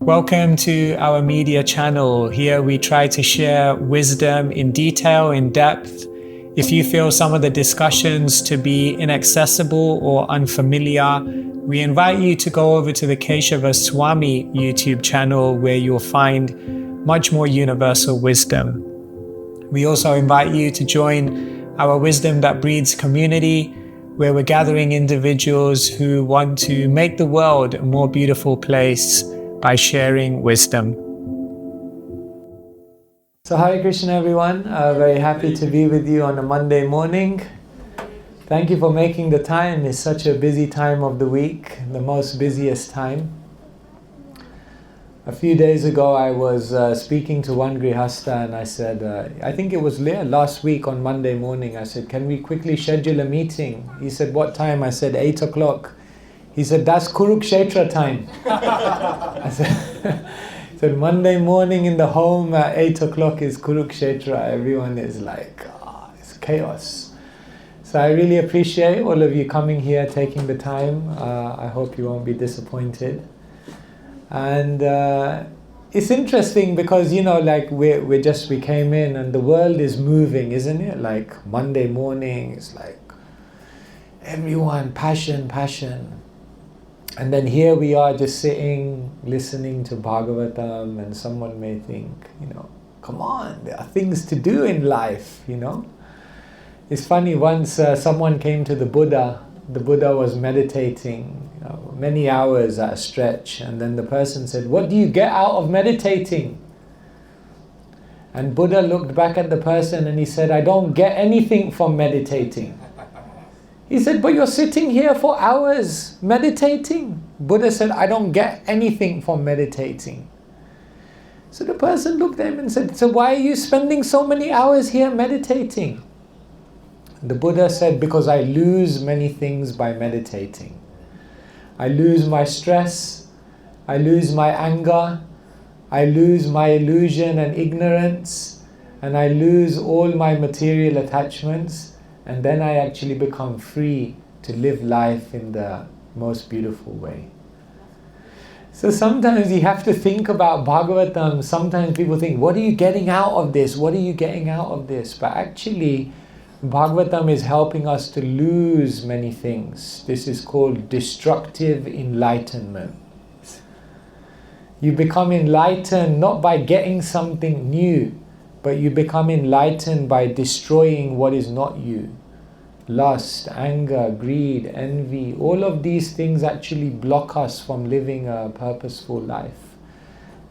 Welcome to our media channel. Here we try to share wisdom in detail, in depth. If you feel some of the discussions to be inaccessible or unfamiliar, we invite you to go over to the Keshava Swami YouTube channel where you'll find much more universal wisdom. We also invite you to join our Wisdom That Breeds community, where we're gathering individuals who want to make the world a more beautiful place by sharing wisdom. So Hare Krishna everyone, very happy to be with you on a Monday morning. Thank you for making the time. It's such a busy time of the week, the most busiest time. A few days ago I was speaking to one Grihastha and I said, I think it was last week on Monday morning, I said, can we quickly schedule a meeting? He said, what time? I said, 8 o'clock. He said, that's Kurukshetra time. I said, Monday morning in the home at 8 o'clock is Kurukshetra. Everyone is like, it's chaos. So I really appreciate all of you coming here, taking the time. I hope you won't be disappointed. And it's interesting because, you know, like we came in and the world is moving, isn't it? Like Monday morning, it's like everyone, passion. And then here we are just sitting, listening to Bhagavatam, and someone may think, you know, come on, there are things to do in life, you know. It's funny, once someone came to the Buddha was meditating, you know, many hours at a stretch, and then the person said, what do you get out of meditating? And Buddha looked back at the person and he said, I don't get anything from meditating. He said, but you're sitting here for hours meditating. Buddha said, I don't get anything from meditating. So the person looked at him and said, so why are you spending so many hours here meditating? The Buddha said, because I lose many things by meditating. I lose my stress, I lose my anger, I lose my illusion and ignorance, and I lose all my material attachments. And then I actually become free to live life in the most beautiful way. So sometimes you have to think about Bhagavatam. Sometimes people think, what are you getting out of this? What are you getting out of this? But actually, Bhagavatam is helping us to lose many things. This is called destructive enlightenment. You become enlightened not by getting something new, but you become enlightened by destroying what is not you. Lust, anger, greed, envy, all of these things actually block us from living a purposeful life.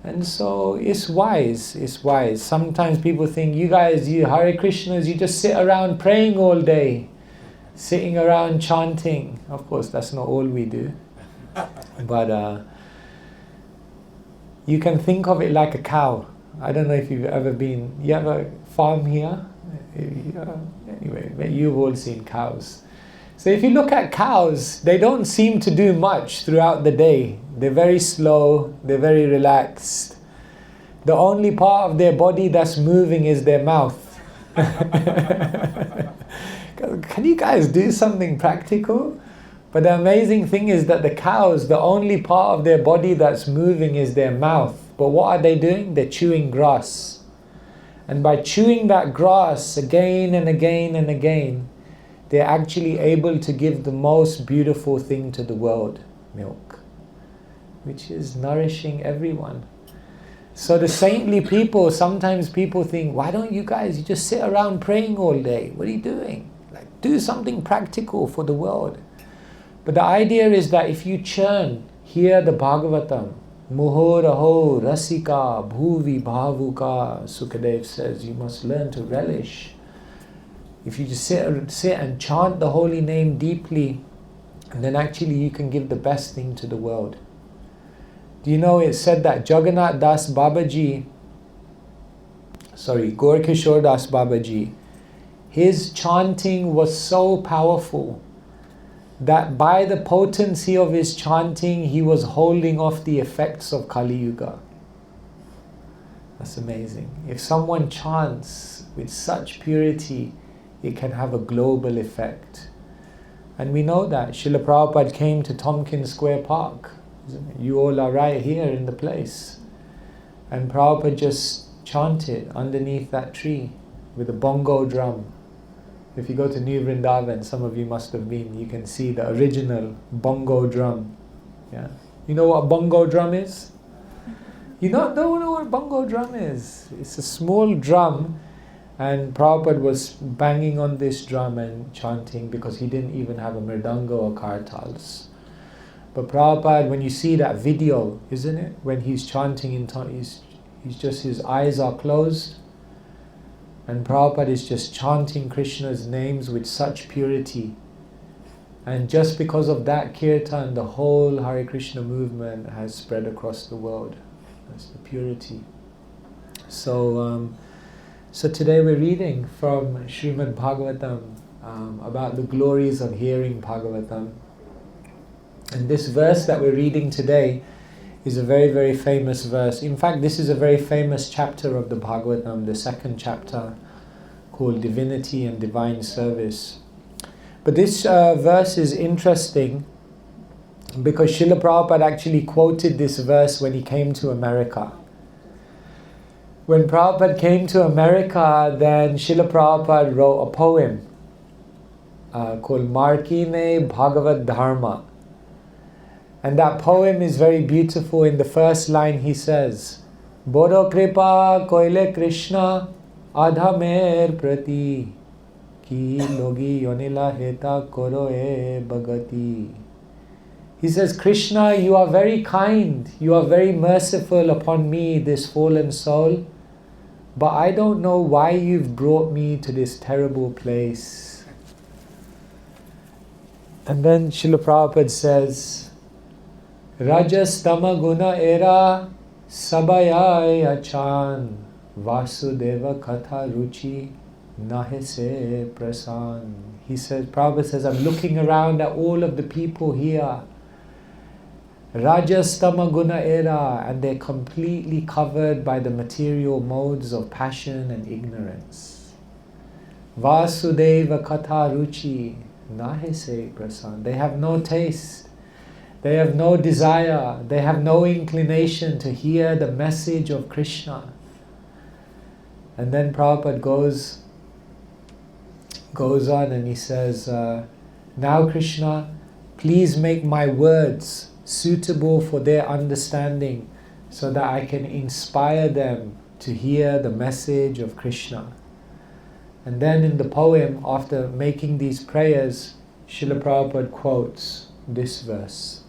And so it's wise. Sometimes people think, you Hare Krishnas, you just sit around praying all day, sitting around chanting. Of course, that's not all we do. But you can think of it like a cow. I don't know if you've ever been, you have a farm here? Anyway, you've all seen cows. So if you look at cows, they don't seem to do much throughout the day. They're very slow, they're very relaxed. The only part of their body that's moving is their mouth. Can you guys do something practical? But the amazing thing is that the cows, the only part of their body that's moving is their mouth. But what are they doing? They're chewing grass. And by chewing that grass again and again and again, they're actually able to give the most beautiful thing to the world, milk, which is nourishing everyone. So the saintly people, sometimes people think, why don't you just sit around praying all day? What are you doing? Like, do something practical for the world. But the idea is that if you churn, hear the Bhagavatam, Muhoraho Rasika Bhuvi Bhavuka, Sukadev says, you must learn to relish. If you just sit and chant the holy name deeply, and then actually you can give the best thing to the world. Do you know it said that Jagannath Das Babaji, Gaurkishore Das Babaji, his chanting was so powerful that by the potency of his chanting, he was holding off the effects of Kali Yuga. That's amazing. If someone chants with such purity, it can have a global effect. And we know that. Srila Prabhupada came to Tompkins Square Park isn't it? You all are right here in the place. And Prabhupada just chanted underneath that tree with a bongo drum. If you go to New Vrindavan, some of you must have been, you can see the original bongo drum. Yeah. You know what a bongo drum is? You don't know what a bongo drum is? It's a small drum, and Prabhupada was banging on this drum and chanting because he didn't even have a mridanga or kartals. But Prabhupada, when you see that video, isn't it? When he's chanting in he's just, his eyes are closed, and Prabhupada is just chanting Krishna's names with such purity. And just because of that kirtan, the whole Hare Krishna movement has spread across the world. That's the purity. So today we're reading from Srimad Bhagavatam about the glories of hearing Bhagavatam. And this verse that we're reading today is a very, very famous verse. In fact, this is a very famous chapter of the Bhagavatam, the second chapter, called Divinity and Divine Service. But this verse is interesting because Srila Prabhupada actually quoted this verse when he came to America. When Prabhupada came to America, then Srila Prabhupada wrote a poem called Markine Bhagavad Dharma. And that poem is very beautiful. In the first line he says, Boro Kripa Koile Krishna Adhamer Prati Ki Logi Yonila Heta Koro E Bhagati. He says, Krishna, you are very kind, you are very merciful upon me, this fallen soul, but I don't know why you've brought me to this terrible place. And then Srila Prabhupada says, Rajas Tama Guna Era Sabayai Achan Vasudeva Katha Ruchi Nahese Prasan. He says, Prabhupada says, I'm looking around at all of the people here. Rajas Tama Guna Era, and they're completely covered by the material modes of passion and ignorance. Vasudeva Katha Ruchi Nahese Prasan. They have no taste. They have no desire. They have no inclination to hear the message of Krishna. And then Prabhupada goes on and he says, now Krishna, please make my words suitable for their understanding so that I can inspire them to hear the message of Krishna. And then in the poem, after making these prayers, Srila Prabhupada quotes this verse.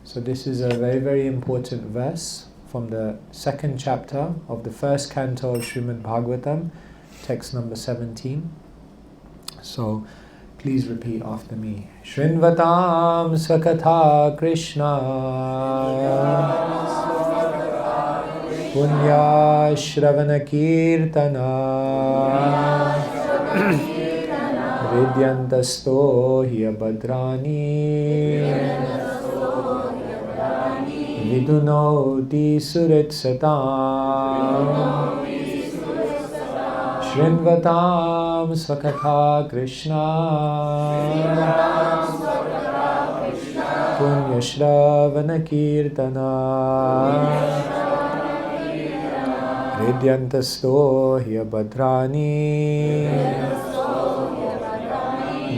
So this is a very, very important verse from the second chapter of the first canto of Srimad Bhagavatam, text number 17. So please repeat after me. Shrinvatam Sakatha Krishna Punya Shravana Kirtana Vidyantasto Hiya Bhadrani Vidunoti Surit Satam Shrinvatam Sakatha Krishna Punya Shravana Kirtana Vidyantasto Hiya Bhadrani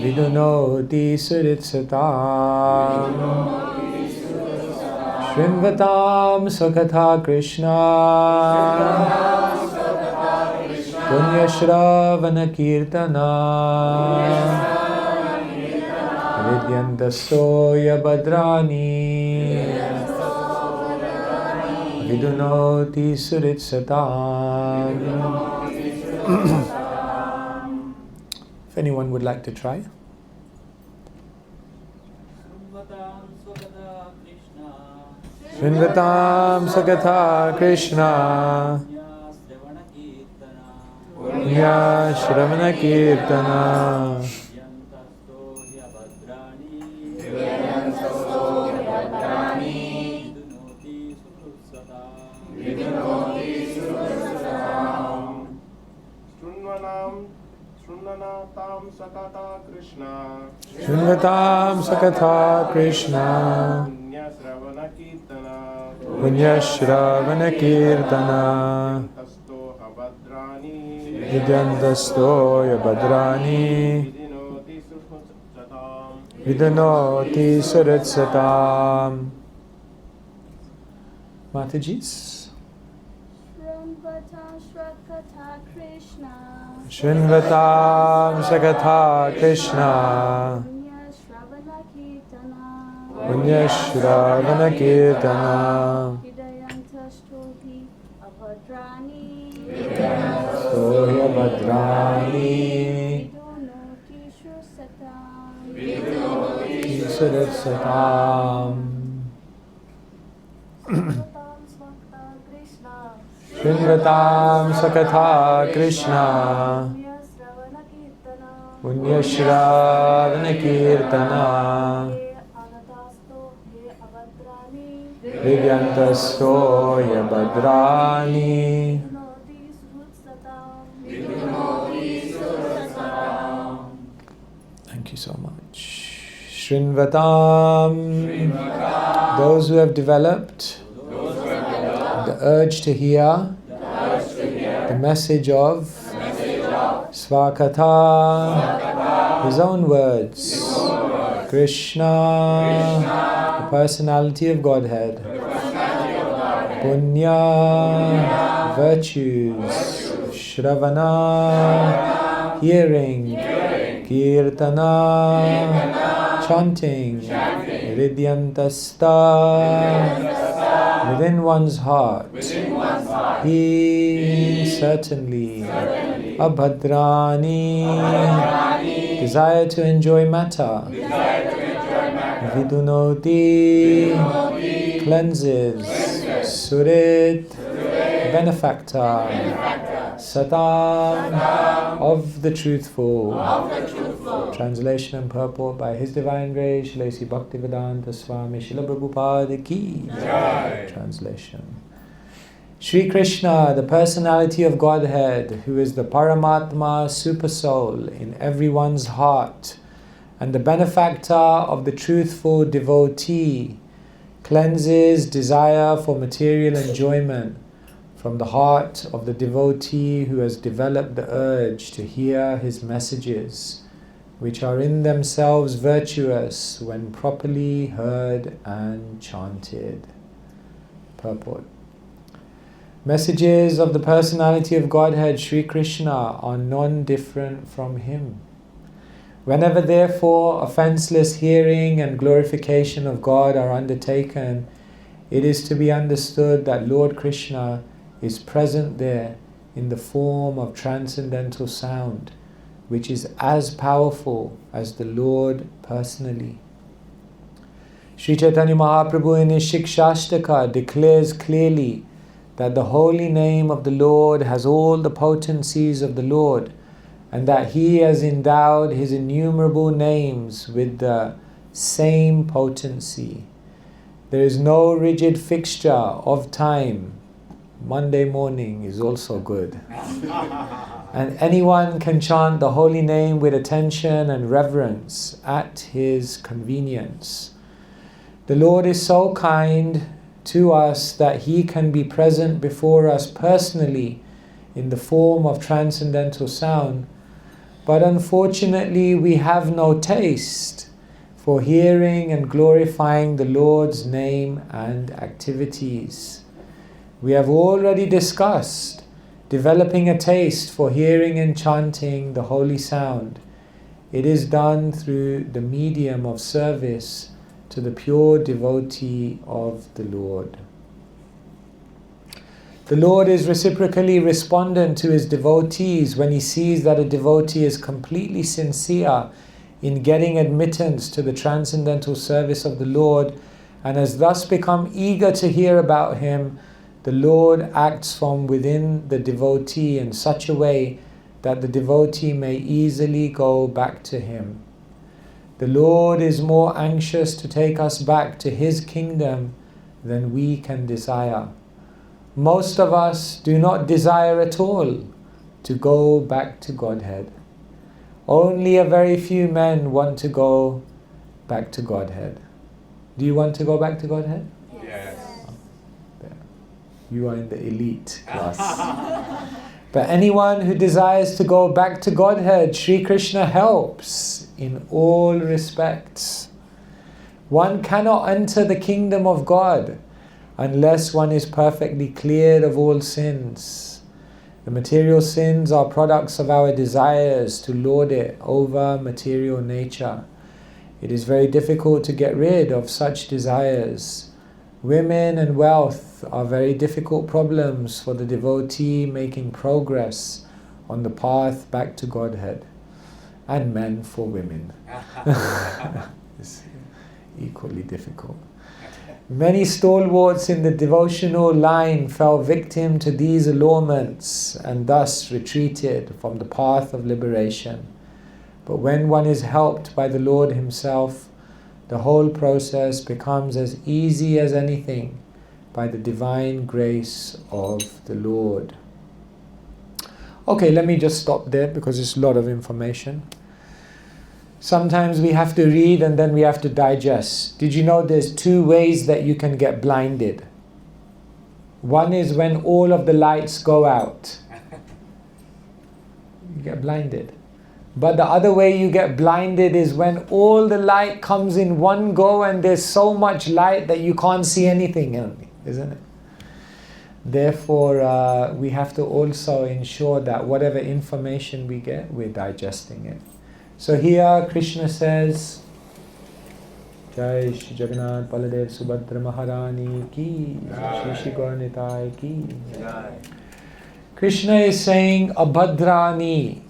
Vidunoti Surit Satam Shrinvatam Sakatha Krishna Punya Shravana Kirtana Vidyantasto Yabhadrani Vidunoti Surit Satam. If anyone would like to try. Shrinvatam Sakatha Krishna Punya Shravana Kirtana Shrinvatam Sakatha Krishna Punyashravana Kirtana Vidyantastoya Bhadrani Vidanoti Suratsatam. Matajis. Shrinvatam Shakatha Krishna Punyashravana Kirtana Soya Bhadrani Suratsatam. Shrinvatam Sakatha Krishna Punyashravana Kirtana Vidyantastoya Bhadrani. Thank you so much. Shrinvatam, those who have developed the urge to hear the message of Svakatha, his own words, Krishna, the personality of Godhead, Punya, virtues, Shravana, hearing, Kirtana, chanting, Ridyantasta, within one's heart. He certainly, Abhadrani, desire to enjoy matter. Vidunoti, cleanses. Surit, benefactor. Satam, of the truthful. Translation and purport by His Divine Grace, Sri Bhaktivedanta Swami Srila Prabhupada Ki. Translation. Shri Krishna, the personality of Godhead, who is the Paramatma Supersoul in everyone's heart, and the benefactor of the truthful devotee, cleanses desire for material enjoyment from the heart of the devotee who has developed the urge to hear his messages, which are in themselves virtuous when properly heard and chanted. Purport. Messages of the personality of Godhead, Shri Krishna, are non-different from Him. Whenever therefore offenceless hearing and glorification of God are undertaken, it is to be understood that Lord Krishna is present there in the form of transcendental sound, which is as powerful as the Lord personally. Sri Chaitanya Mahaprabhu in his Shikshashtaka declares clearly that the holy name of the Lord has all the potencies of the Lord, and that He has endowed His innumerable names with the same potency. There is no rigid fixture of time. Monday morning is also good. And anyone can chant the holy name with attention and reverence at his convenience. The Lord is so kind to us that He can be present before us personally in the form of transcendental sound, but unfortunately we have no taste for hearing and glorifying the Lord's name and activities. We have already discussed developing a taste for hearing and chanting the holy sound. It is done through the medium of service to the pure devotee of the Lord. The Lord is reciprocally respondent to His devotees when He sees that a devotee is completely sincere in getting admittance to the transcendental service of the Lord and has thus become eager to hear about Him. The Lord acts from within the devotee in such a way that the devotee may easily go back to Him. The Lord is more anxious to take us back to His kingdom than we can desire. Most of us do not desire at all to go back to Godhead. Only a very few men want to go back to Godhead. Do you want to go back to Godhead? Yes. You are in the elite class. But anyone who desires to go back to Godhead, Sri Krishna helps in all respects. One cannot enter the kingdom of God unless one is perfectly cleared of all sins. The material sins are products of our desires to lord it over material nature. It is very difficult to get rid of such desires. Women and wealth are very difficult problems for the devotee making progress on the path back to Godhead. And men for women. It's equally difficult. Many stalwarts in the devotional line fell victim to these allurements and thus retreated from the path of liberation. But when one is helped by the Lord Himself, the whole process becomes as easy as anything by the divine grace of the Lord. Okay, let me just stop there because it's a lot of information. Sometimes we have to read and then we have to digest. Did you know there's two ways that you can get blinded? One is when all of the lights go out. You get blinded. But the other way you get blinded is when all the light comes in one go and there's so much light that you can't see anything, isn't it? Therefore, we have to also ensure that whatever information we get, we're digesting it. So here Krishna says, Jai Shri Jagannath Baladev Subhadra Maharani ki, Shri Shri Gaur Nitai ki. Krishna is saying Abhadrani.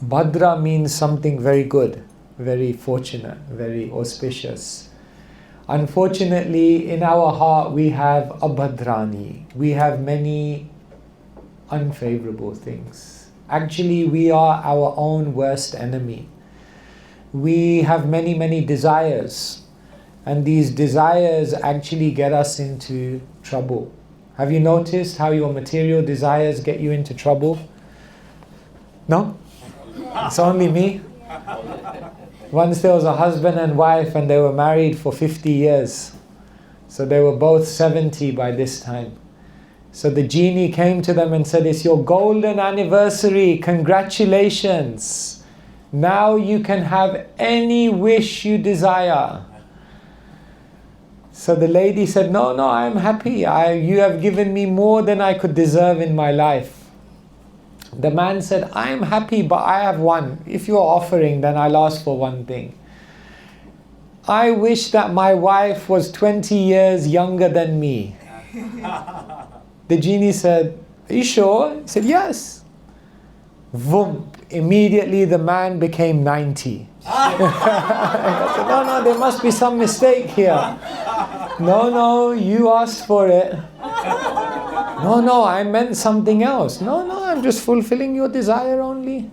Bhadra means something very good, very fortunate, very auspicious. Unfortunately, in our heart we have Abhadrani. We have many unfavorable things. Actually, we are our own worst enemy. We have many, many desires. And these desires actually get us into trouble. Have you noticed how your material desires get you into trouble? No? It's only me? Once there was a husband and wife and they were married for 50 years. So they were both 70 by this time. So the genie came to them and said, it's your golden anniversary, congratulations. Now you can have any wish you desire. So the lady said, no, I'm happy. You have given me more than I could deserve in my life. The man said, I am happy, but I have one. If you are offering, then I'll ask for one thing. I wish that my wife was 20 years younger than me. The genie said, are you sure? He said, yes. Vroom. Immediately the man became 90. I said, no, there must be some mistake here. No, you asked for it. No, I meant something else. No, I'm just fulfilling your desire only.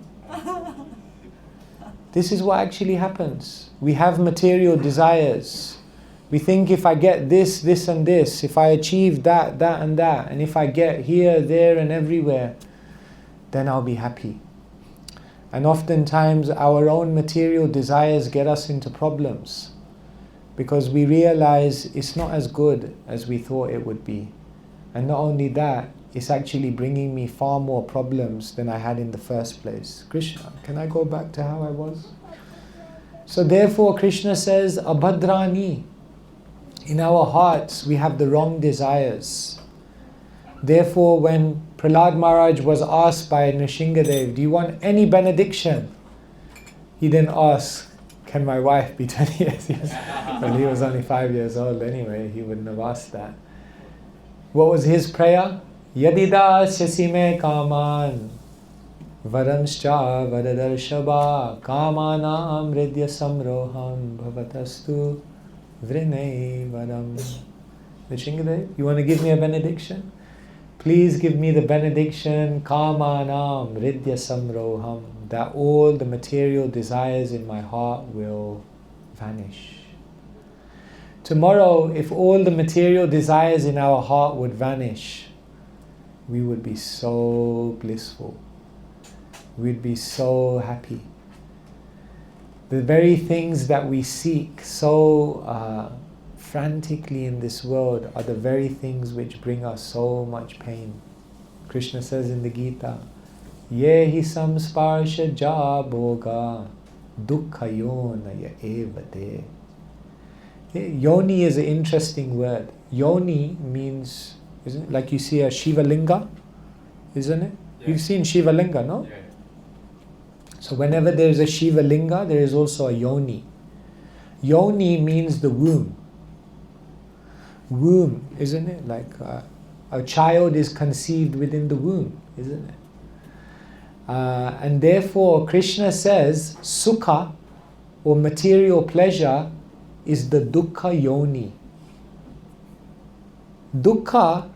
This is what actually happens. We have material desires. We think if I get this, this and this, if I achieve that, that and that, and if I get here, there and everywhere, then I'll be happy. And oftentimes our own material desires get us into problems because we realize it's not as good as we thought it would be. And not only that, it's actually bringing me far more problems than I had in the first place. Krishna, can I go back to how I was? So therefore Krishna says, Abhadrani. In our hearts we have the wrong desires. Therefore when Prahlad Maharaj was asked by Nrsingadev, do you want any benediction? He didn't ask, can my wife be 20 years? Well, he was only 5 years old anyway, he wouldn't have asked that. What was his prayer? Yadida shasime kaman varamscha vadadarshaba kamanam ridya samroham bhavatastu vrinay varam. Nrsingadev, you want to give me a benediction? Please give me the benediction kamanam ridya samroham, that all the material desires in my heart will vanish. Tomorrow, if all the material desires in our heart would vanish, we would be so blissful. We'd be so happy. The very things that we seek so frantically in this world are the very things which bring us so much pain. Krishna says in the Gita, Yehi samsparsha ja bhoga dukkha yonaya evate. Yoni is an interesting word. Yoni means, isn't it? Like you see a Shiva Linga, isn't it? Yeah. You've seen Shiva Linga, no? Yeah. So whenever there is a Shiva Linga, there is also a Yoni. Yoni means the womb. Womb, isn't it? Like a child is conceived within the womb, isn't it? And therefore Krishna says sukha or material pleasure is the dukkha yoni. Dukkha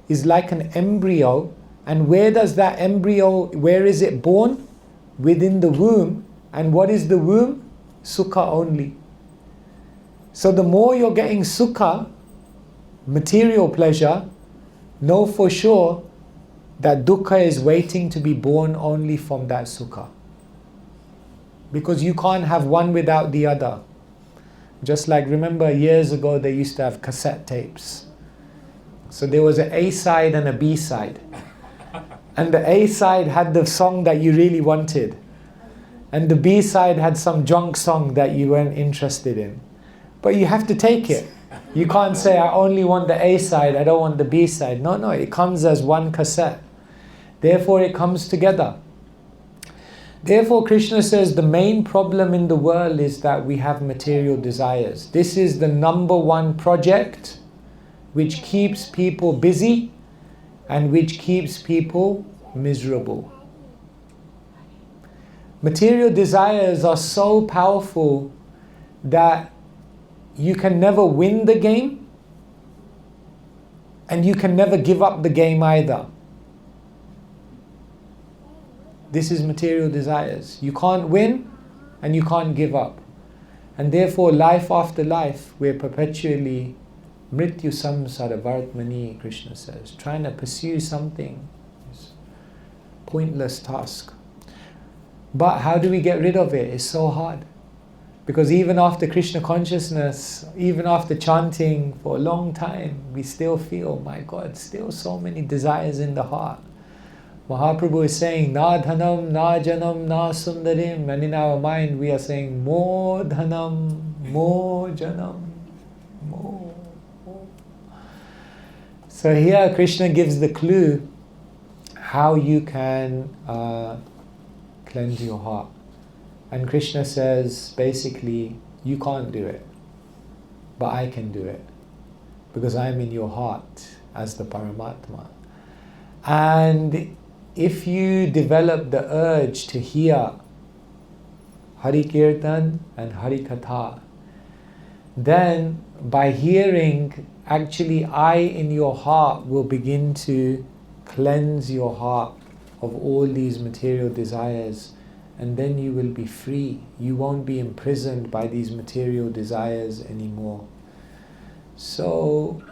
is like an embryo, and where does that embryo, where is it born? Within the womb. And what is the womb? Sukha only. So the more you're getting sukha, material pleasure, know for sure that dukkha is waiting to be born only from that sukha. Because you can't have one without the other. Just like, remember years ago they used to have cassette tapes. So there was an A side and a B side. And the A side had the song that you really wanted. And the B side had some junk song that you weren't interested in. But you have to take it. You can't say, I only want the A side, I don't want the B side. No, it comes as one cassette. Therefore it comes together. Therefore Krishna says the main problem in the world is that we have material desires. This is the number one project which keeps people busy and which keeps people miserable. Material desires are so powerful that you can never win the game and you can never give up the game either. This is material desires. You can't win and you can't give up. And therefore life after life we're perpetually mrityu samsara vartmani, Krishna says, trying to pursue something. It's a pointless task. But how do we get rid of it? It's so hard. Because even after Krishna consciousness, even after chanting for a long time, we still feel, my God, still so many desires in the heart. Mahaprabhu is saying, na dhanam, na janam, na sundarim. And in our mind we are saying, more dhanam, more janam, more. So here Krishna gives the clue how you can cleanse your heart. And Krishna says, basically, you can't do it, but I can do it, because I'm in your heart as the Paramatma. And if you develop the urge to hear Hari Kirtan and Hari Katha, then by hearing, actually I in your heart will begin to cleanse your heart of all these material desires, and then you will be free. You won't be imprisoned by these material desires anymore. So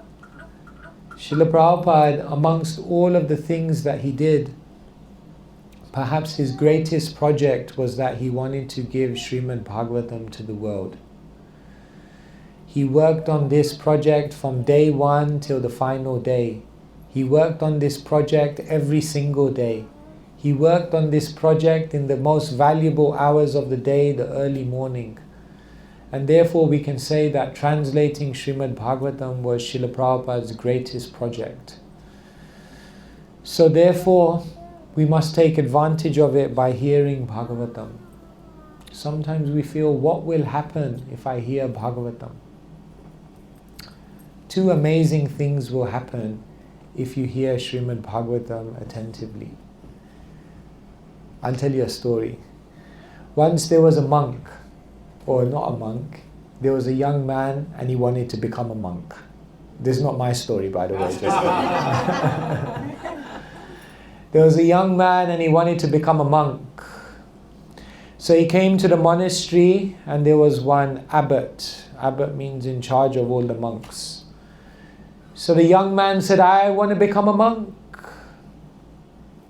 Srila Prabhupada, amongst all of the things that he did, perhaps his greatest project was that he wanted to give Srimad Bhagavatam to the world. He worked on this project from day one till the final day. He worked on this project every single day. He worked on this project in the most valuable hours of the day, the early morning. And therefore we can say that translating Srimad Bhagavatam was Srila Prabhupada's greatest project. So therefore we must take advantage of it by hearing Bhagavatam. Sometimes we feel, what will happen if I hear Bhagavatam? Two amazing things will happen if you hear Srimad Bhagavatam attentively. I'll tell you a story. Once there was a monk, or not a monk, there was a young man and he wanted to become a monk. This is not my story, by the way. There was a young man and he wanted to become a monk. So he came to the monastery and there was one abbot. Abbot means in charge of all the monks. So the young man said, I want to become a monk.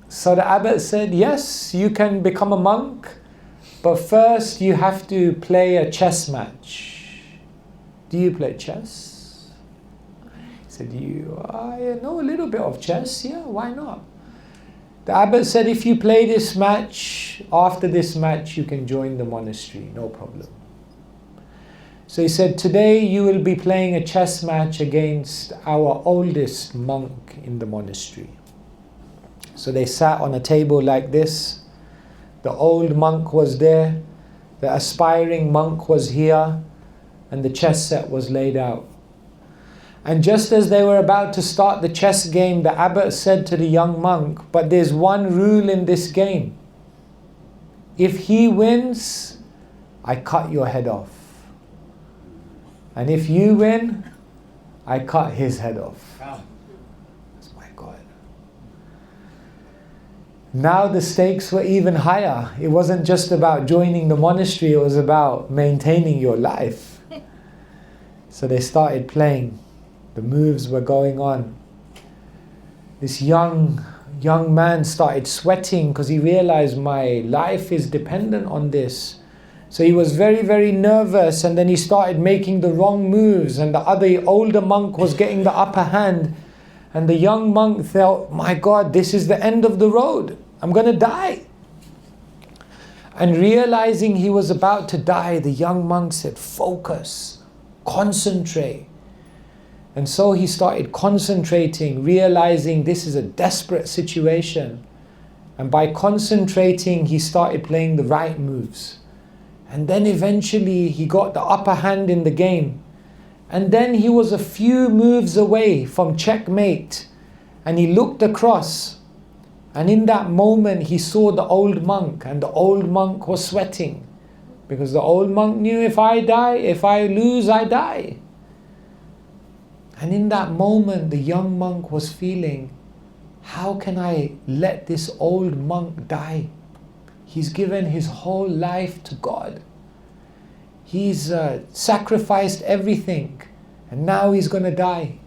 So the abbot said, yes, you can become a monk, but first you have to play a chess match. Do you play chess? said, you know a little bit of chess? Yeah, why not? The abbot said, if you play this match, after this match you can join the monastery, no problem. So he said, today you will be playing a chess match against our oldest monk in the monastery. So they sat on a table like this. The old monk was there, the aspiring monk was here, and the chess set was laid out. And just as they were about to start the chess game, the abbot said to the young monk, but there's one rule in this game. If he wins, I cut your head off. And if you win, I cut his head off. My God. Now the stakes were even higher. It wasn't just about joining the monastery, it was about maintaining your life. So they started playing. The moves were going on. This young man started sweating because he realized my life is dependent on this. So he was very, very nervous, and then he started making the wrong moves, and the older monk was getting the upper hand, and the young monk felt, my God, this is the end of the road. I'm going to die. And realizing he was about to die, the young monk said, focus, concentrate. And so he started concentrating, realizing this is a desperate situation. And by concentrating, he started playing the right moves. And then eventually he got the upper hand in the game. And then he was a few moves away from checkmate. And he looked across. And in that moment he saw the old monk. And the old monk was sweating. Because the old monk knew, if I lose, I die. And in that moment, the young monk was feeling, how can I let this old monk die? He's given his whole life to God. He's sacrificed everything, and now he's going to die.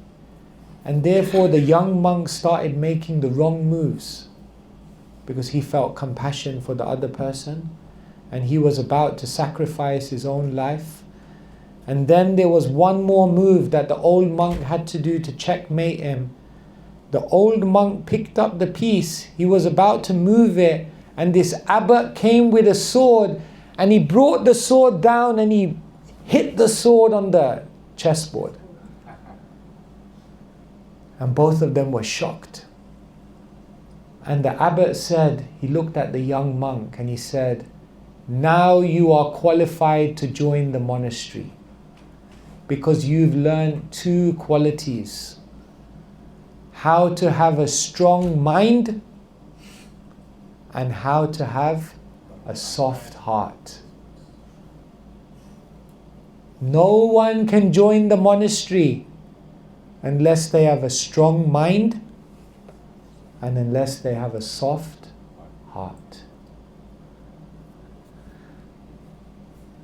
And therefore the young monk started making the wrong moves because he felt compassion for the other person, and he was about to sacrifice his own life. And then there was one more move that the old monk had to do to checkmate him. The old monk picked up the piece. He was about to move it. And this abbot came with a sword. And he brought the sword down and he hit the sword on the chessboard. And both of them were shocked. And the abbot said, he looked at the young monk and he said, now you are qualified to join the monastery. Because you've learned two qualities. How to have a strong mind and how to have a soft heart. No one can join the monastery unless they have a strong mind and unless they have a soft heart.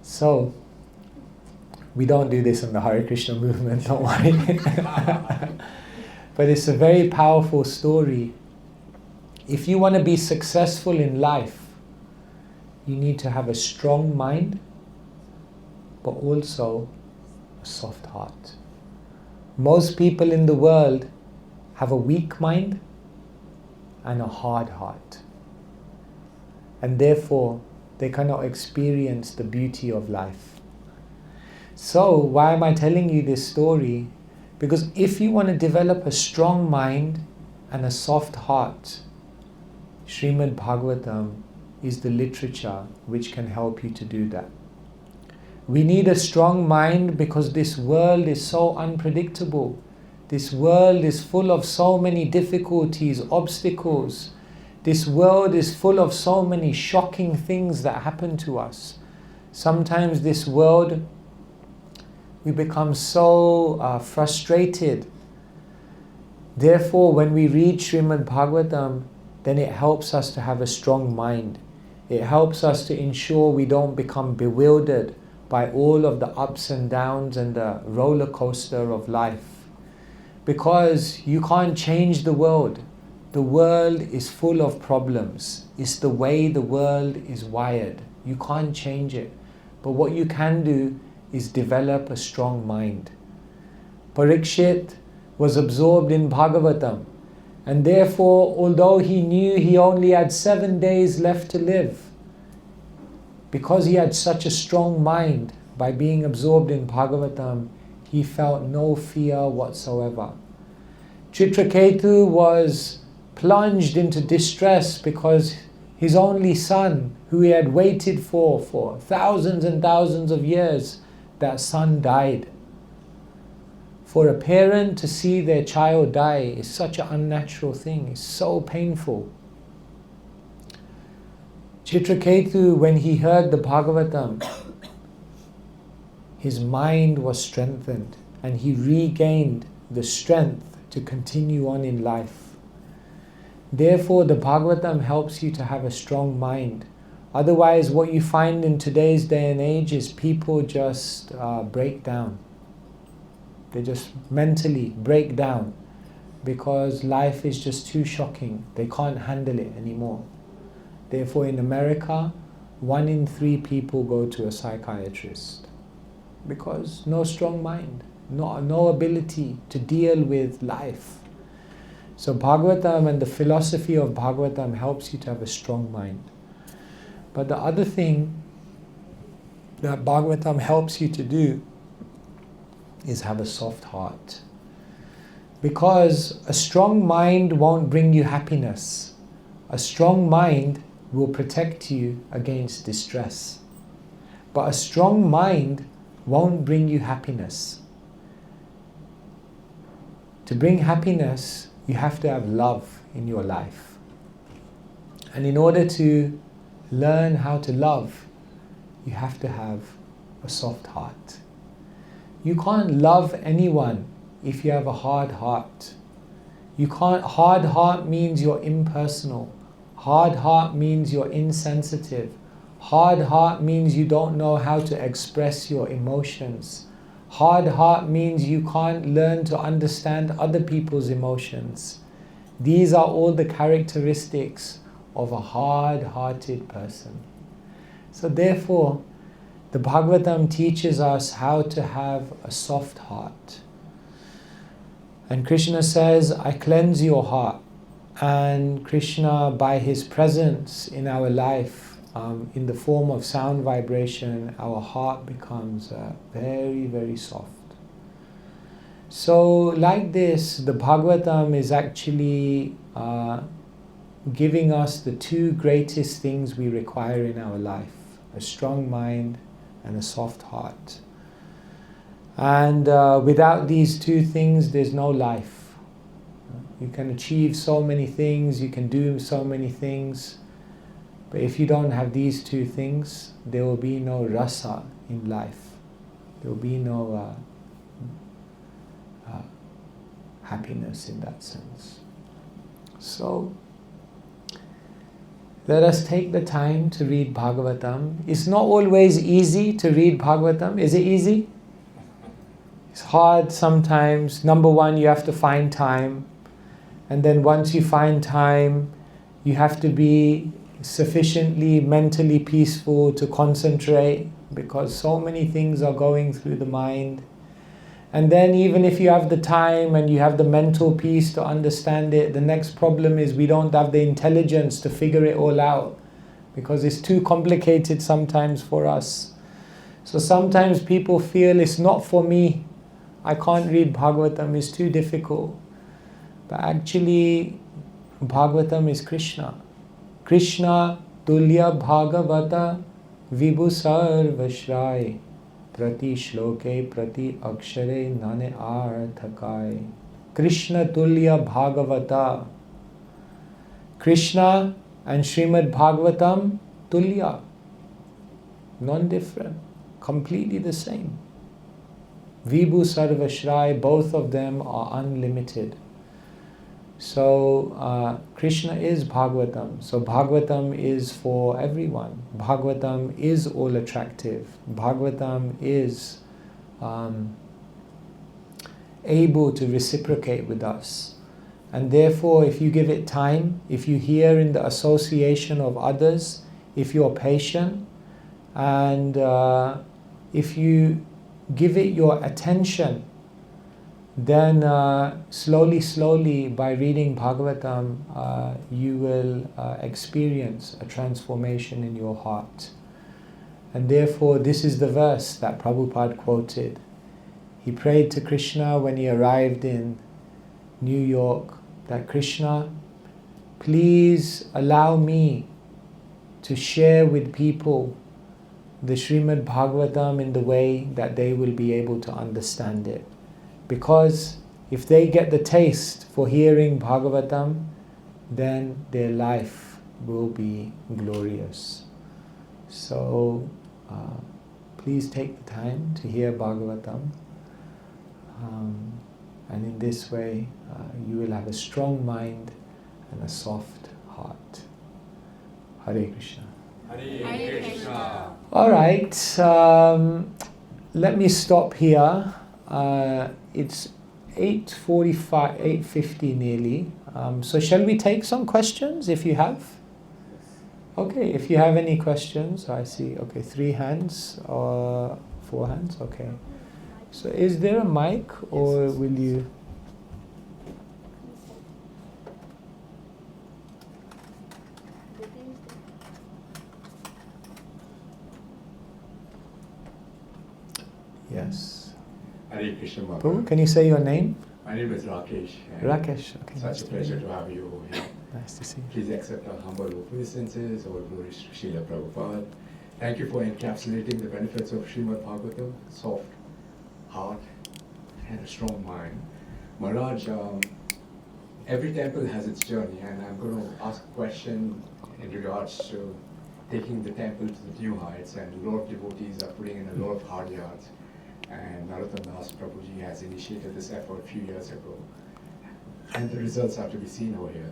So, we don't do this in the Hare Krishna movement, don't worry. But it's a very powerful story. If you want to be successful in life, you need to have a strong mind, but also a soft heart. Most people in the world have a weak mind and a hard heart. And therefore, they cannot experience the beauty of life. So, why am I telling you this story? Because if you want to develop a strong mind and a soft heart, Srimad Bhagavatam is the literature which can help you to do that. We need a strong mind because this world is so unpredictable. This world is full of so many difficulties, obstacles. This world is full of so many shocking things that happen to us. Sometimes this world, we become so frustrated. Therefore, when we read Srimad Bhagavatam, then it helps us to have a strong mind. It helps us to ensure we don't become bewildered by all of the ups and downs and the roller coaster of life. Because you can't change the world. The world is full of problems. It's the way the world is wired. You can't change it. But what you can do is develop a strong mind. Parikshit, was absorbed in Bhagavatam. And therefore, although he knew he only had 7 days left to live, because he had such a strong mind, by being absorbed in Bhagavatam, he felt no fear whatsoever. Chitraketu was plunged into distress because his only son, who he had waited for thousands and thousands of years, that son died. For a parent to see their child die is such an unnatural thing, it's so painful. Chitraketu, when he heard the Bhagavatam, his mind was strengthened and he regained the strength to continue on in life. Therefore, the Bhagavatam helps you to have a strong mind. Otherwise, what you find in today's day and age is people just break down. They just mentally break down because life is just too shocking. They can't handle it anymore. Therefore, in America, 1 in 3 people go to a psychiatrist because no strong mind, no ability to deal with life. So Bhagavatam and the philosophy of Bhagavatam helps you to have a strong mind. But the other thing that Bhagavatam helps you to do is have a soft heart. Because a strong mind won't bring you happiness. A strong mind will protect you against distress. But a strong mind won't bring you happiness. To bring happiness, you have to have love in your life. And in order to learn how to love, you have to have a soft heart. You can't love anyone if you have a hard heart. Hard heart means you're impersonal. Hard heart means you're insensitive. Hard heart means you don't know how to express your emotions. Hard heart means you can't learn to understand other people's emotions. These are all the characteristics of a hard-hearted person. So therefore, the Bhagavatam teaches us how to have a soft heart. And Krishna says, I cleanse your heart. And Krishna, by his presence in our life, in the form of sound vibration, our heart becomes very, very soft. So like this, the Bhagavatam is actually giving us the 2 greatest things we require in our life: a strong mind and a soft heart. And without these 2 things, there's no life. You can achieve so many things, you can do so many things, but if you don't have these 2 things, there will be no rasa in life. There will be no happiness in that sense. So, let us take the time to read Bhagavatam. It's not always easy to read Bhagavatam. Is it easy? It's hard sometimes. Number one, you have to find time. And then once you find time, you have to be sufficiently mentally peaceful to concentrate, because so many things are going through the mind. And then even if you have the time and you have the mental peace to understand it, the next problem is we don't have the intelligence to figure it all out, because it's too complicated sometimes for us. So sometimes people feel it's not for me. I can't read Bhagavatam, it's too difficult. But actually, Bhagavatam is Krishna. Krishna tulya bhagavata vibhu sarvashray prati shloke prati akshare nane arthakai. Krishna tulya bhagavata. Krishna and Srimad Bhagavatam tulya. Non-different. Completely the same. Vibhu sarvashray, both of them are unlimited. So Krishna is Bhagavatam. So Bhagavatam is for everyone. Bhagavatam is all attractive. Bhagavatam is able to reciprocate with us. And therefore, if you give it time, if you hear in the association of others, if you're patient, and if you give it your attention, then slowly by reading Bhagavatam, you will experience a transformation in your heart. And therefore, this is the verse that Prabhupada quoted. He prayed to Krishna when he arrived in New York, that Krishna, please allow me to share with people the Srimad Bhagavatam in the way that they will be able to understand it. Because if they get the taste for hearing Bhagavatam, then their life will be glorious. So please take the time to hear Bhagavatam. And in this way, you will have a strong mind and a soft heart. Hare Krishna. Hare Krishna. All right, let me stop here. It's 8:45, 8:50 nearly. So shall we take some questions if you have? Okay, if you have any questions, I see. Okay, 3 hands or 4 hands. Okay. So is there a mic or will you? Yes. Hare Krishna. Prabhu, can you say your name? My name is Rakesh. Rakesh. Okay. Such a pleasure to have you over here. Nice to see you. Please accept our humble obeisances, all glory to Srila Prabhupada. Thank you for encapsulating the benefits of Srimad Bhagavatam, soft heart and a strong mind. Maharaj, every temple has its journey, and I'm going to ask a question in regards to taking the temple to the new heights, and a lot of devotees are putting in a lot of hard yards. And Narottam Das Prabhuji has initiated this effort a few years ago, and the results are to be seen over here.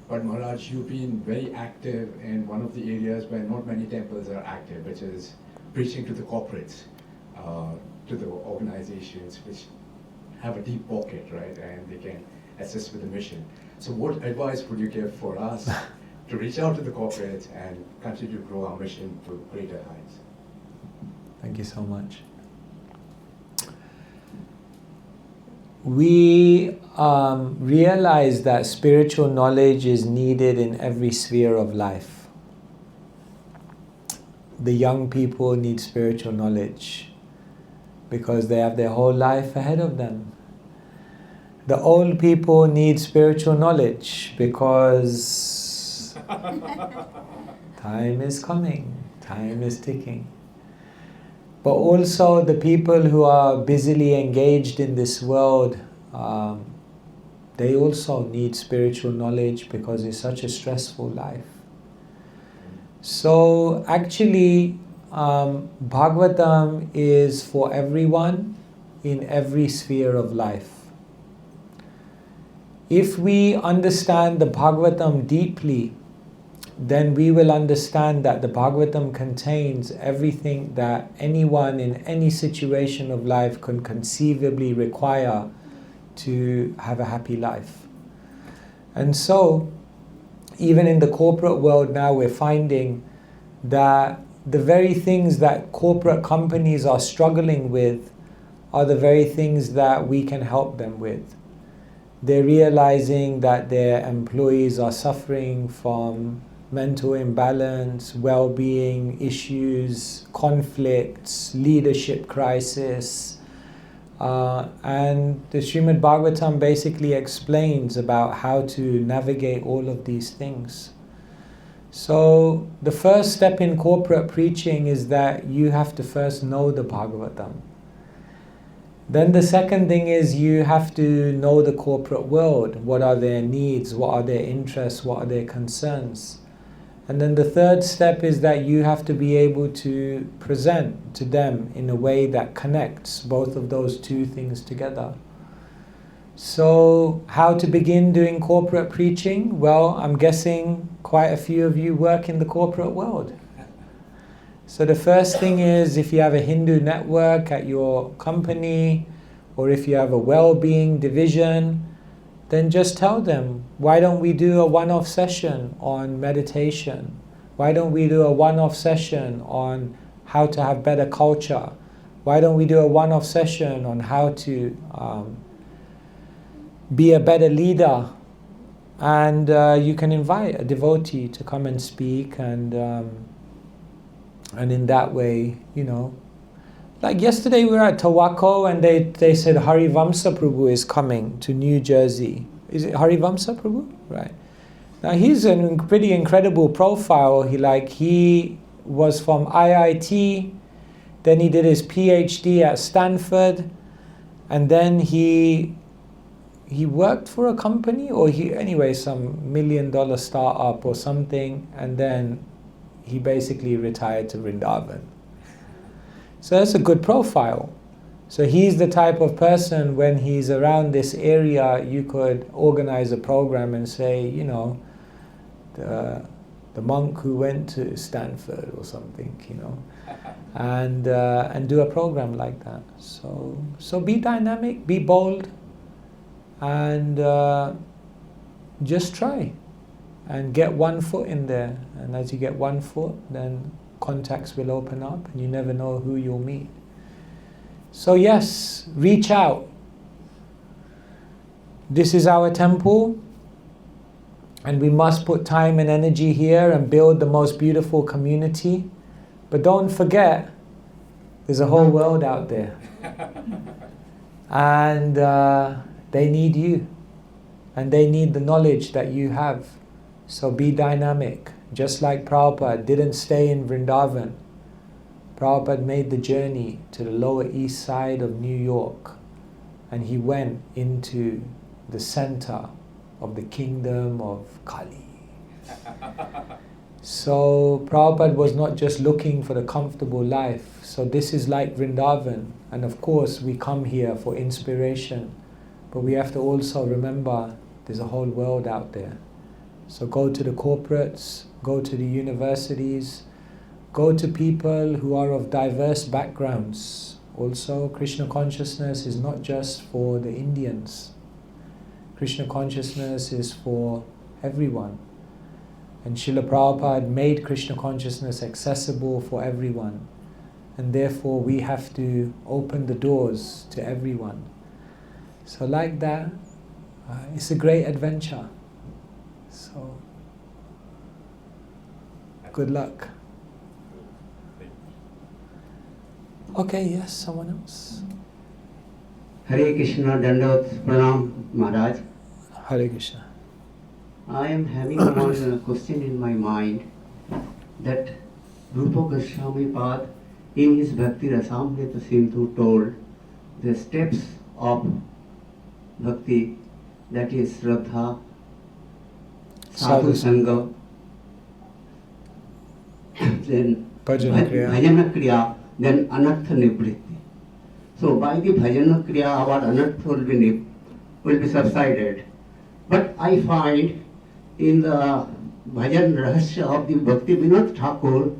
But Maharaj, you've been very active in one of the areas where not many temples are active, which is preaching to the corporates, to the organizations which have a deep pocket, right, and they can assist with the mission. So what advice would you give for us to reach out to the corporates and continue to grow our mission to greater heights? Thank you so much. We realize that spiritual knowledge is needed in every sphere of life. The young people need spiritual knowledge because they have their whole life ahead of them. The old people need spiritual knowledge because time is coming, time is ticking. But also the people who are busily engaged in this world, they also need spiritual knowledge because it's such a stressful life. So actually, Bhagavatam is for everyone in every sphere of life. If we understand the Bhagavatam deeply, then we will understand that the Bhagavatam contains everything that anyone in any situation of life can conceivably require to have a happy life. And so, even in the corporate world now, we're finding that the very things that corporate companies are struggling with are the very things that we can help them with. They're realizing that their employees are suffering from mental imbalance, well-being issues, conflicts, leadership crisis. And the Srimad Bhagavatam basically explains about how to navigate all of these things. So the first step in corporate preaching is that you have to first know the Bhagavatam. Then the second thing is you have to know the corporate world. What are their needs? What are their interests? What are their concerns? And then the third step is that you have to be able to present to them in a way that connects both of those two things together. So how to begin doing corporate preaching? Well, I'm guessing quite a few of you work in the corporate world. So the first thing is, if you have a Hindu network at your company, or if you have a well-being division, then just tell them, why don't we do a one-off session on meditation? Why don't we do a one-off session on how to have better culture? Why don't we do a one-off session on how to be a better leader? And you can invite a devotee to come and speak, and in that way, you know. Like yesterday we were at Tawako and they said Harivamsa Prabhu is coming to New Jersey. Is it Harivamsa Prabhu? Right. Now he's a pretty incredible profile. He was from IIT, then he did his PhD at Stanford, and then he worked for a company, or some $1 million startup or something, and then he basically retired to Vrindavan. So that's a good profile. So he's the type of person, when he's around this area, you could organize a program and say, you know, the monk who went to Stanford or something, you know, and do a program like that. So be dynamic, be bold, and just try and get one foot in there. And as you get one foot, then contacts will open up, and you never know who you'll meet. So yes, reach out. This is our temple, and we must put time and energy here and build the most beautiful community. But don't forget, there's a whole world out there. And they need you. And they need the knowledge that you have. So be dynamic. Just like Prabhupada didn't stay in Vrindavan. Prabhupada made the journey to the Lower East Side of New York. And he went into the center of the kingdom of Kali. So Prabhupada was not just looking for the comfortable life. So this is like Vrindavan. And of course we come here for inspiration. But we have to also remember there's a whole world out there. So go to the corporates, go to the universities, go to people who are of diverse backgrounds. Also, Krishna consciousness is not just for the Indians. Krishna consciousness is for everyone. And Srila Prabhupada made Krishna consciousness accessible for everyone. And therefore we have to open the doors to everyone. So like that, it's a great adventure. So, good luck. Okay, yes, someone else. Hare Krishna, Dandavat Pranam Maharaj. Hare Krishna. I am having one question in my mind, that Rupa Goswami Pad in his Bhakti Rasamrita Sindhu told the steps of Bhakti, that is Shraddha, Sadhu Sangha, then Bhajana Kriya, then Anartha Nivritti. So by the Bhajana Kriya our Anartha will be subsided. But I find in the Bhajan Rahasya of the Bhakti Vinod Thakur,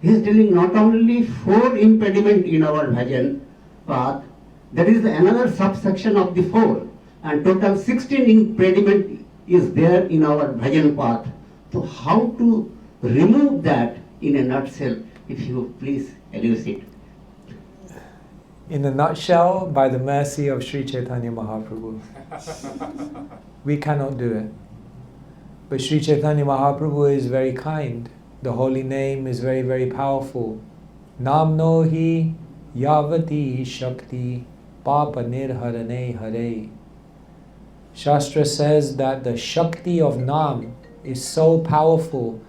he is telling not only 4 impediments in our Bhajan path, there is another subsection of the 4, and total 16 impediment is there in our Bhajan path. So how to remove that in a nutshell, if you please elucidate. In a nutshell, by the mercy of Sri Chaitanya Mahaprabhu. We cannot do it. But Sri Chaitanya Mahaprabhu is very kind. The holy name is very, very powerful. Namno hi yavati shakti papa nirharane hare. Shastra says that the Shakti of Nam is so powerful